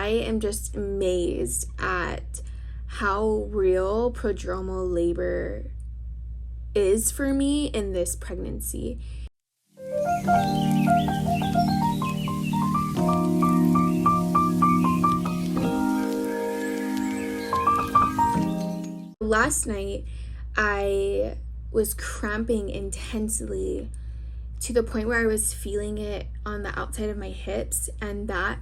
I am just amazed at how real prodromal labor is for me in this pregnancy. Last night, I was cramping intensely to the point where I was feeling it on the outside of my hips, and that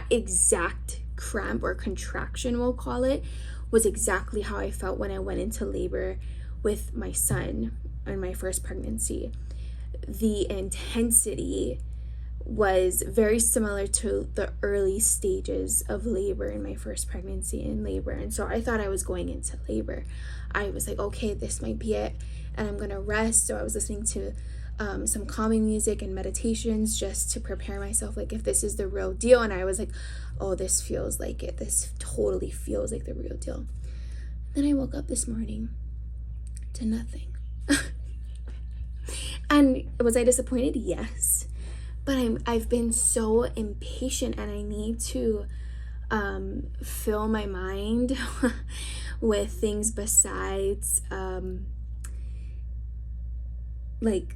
exact cramp or contraction, we'll call it, was exactly how I felt when I went into labor with my son in my first pregnancy. The intensity was very similar to the early stages of labor in my first pregnancy and labor. And so I thought I was going into labor. I was like, okay, this might be it, and I'm gonna rest. So I was listening to some calming music and meditations just to prepare myself, like, if this is the real deal. And I was like, oh, this feels like it. This totally feels like the real deal. Then I woke up this morning to nothing. And was I disappointed? Yes. But I've been so impatient, and I need to fill my mind with things besides like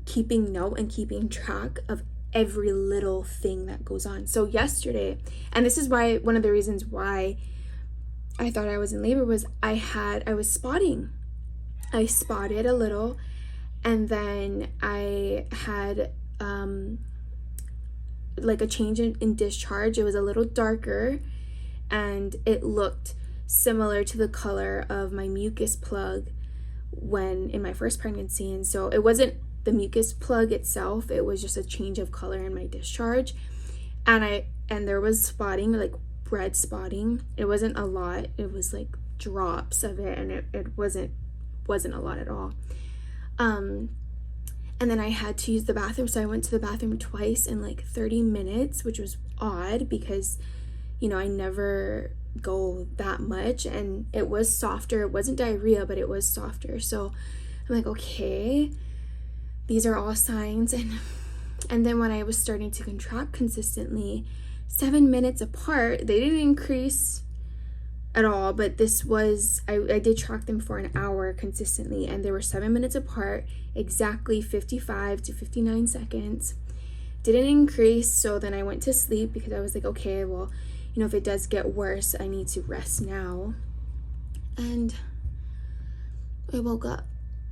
keeping note and keeping track of every little thing that goes on. So yesterday, and this is why one of the reasons why I thought I was in labor was I was spotting. I spotted a little, and then I had like a change in discharge. It was a little darker, and it looked similar to the color of my mucus plug when in my first pregnancy. And so it wasn't the mucus plug itself, it was just a change of color in my discharge. And there was spotting, like red spotting. It wasn't a lot, it was like drops of it, and it wasn't a lot at all. And then I had to use the bathroom, so I went to the bathroom twice in like 30 minutes, which was odd because, you know, I never go that much. And it was softer. It wasn't diarrhea, but it was softer. So I'm like, okay, these are all signs. And then when I was starting to contract consistently, 7 minutes apart, they didn't increase at all, but this was, I did track them for an hour consistently, and they were 7 minutes apart, exactly 55 to 59 seconds. Didn't increase. So then I went to sleep because I was like, okay, well, you know, if it does get worse, I need to rest now. And I woke up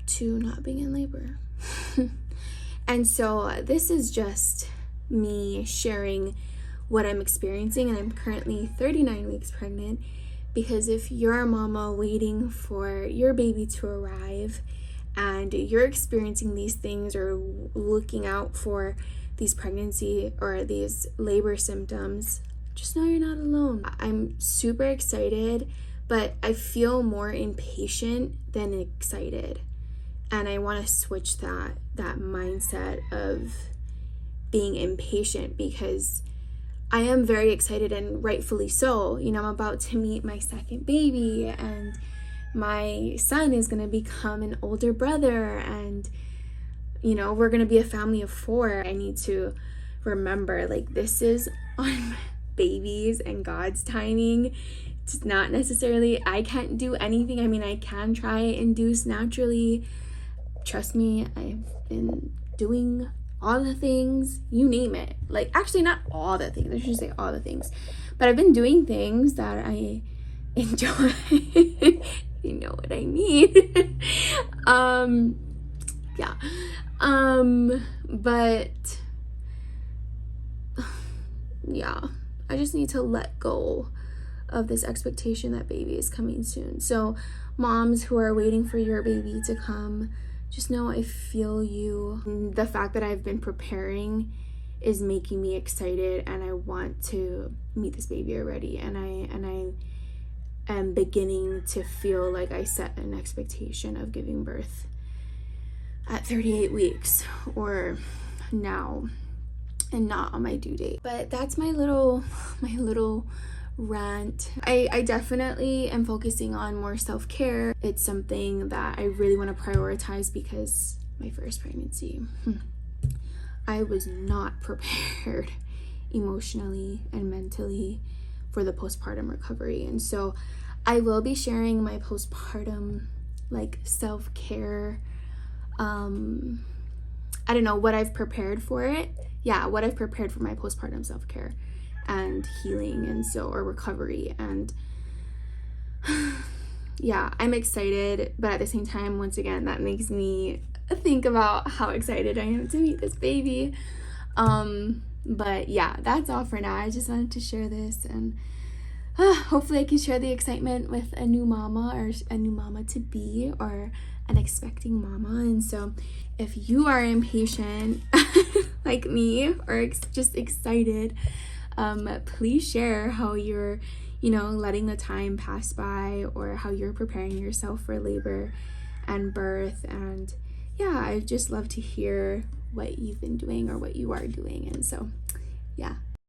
to not being in labor. And so this is just me sharing what I'm experiencing, and I'm currently 39 weeks pregnant. Because if you're a mama waiting for your baby to arrive and you're experiencing these things or looking out for these pregnancy or these labor symptoms, just know you're not alone. I'm super excited, but I feel more impatient than excited. And I want to switch that mindset of being impatient, because I am very excited, and rightfully so. You know, I'm about to meet my second baby, and my son is going to become an older brother, and, you know, we're going to be a family of 4. I need to remember, like, this is on babies and God's timing. It's not necessarily, I can't do anything. I mean, I can try induce naturally. Trust me, I've been doing all the things, you name it. Like, actually not all the things, I should say all the things, but I've been doing things that I enjoy. You know what I mean. Yeah. But yeah, I just need to let go of this expectation that baby is coming soon. So moms who are waiting for your baby to come, just know I feel you. The fact that I've been preparing is making me excited, and I want to meet this baby already. And I am beginning to feel like I set an expectation of giving birth at 38 weeks or now, and not on my due date. But that's my little rant. I definitely am focusing on more self-care. It's something that I really want to prioritize, because my first pregnancy, I was not prepared emotionally and mentally for the postpartum recovery. And so I will be sharing my postpartum like self-care, I don't know, what I've prepared for it. Yeah, what I've prepared for my postpartum self-care and healing, and so, or recovery. And yeah, I'm excited, but at the same time, once again, that makes me think about how excited I am to meet this baby. But yeah, that's all for now. I just wanted to share this, and hopefully I can share the excitement with a new mama, or a new mama to be, or an expecting mama. And so if you are impatient like me, or just excited, please share how you're, letting the time pass by, or how you're preparing yourself for labor and birth. And yeah, I'd just love to hear what you've been doing or what you are doing. And so yeah,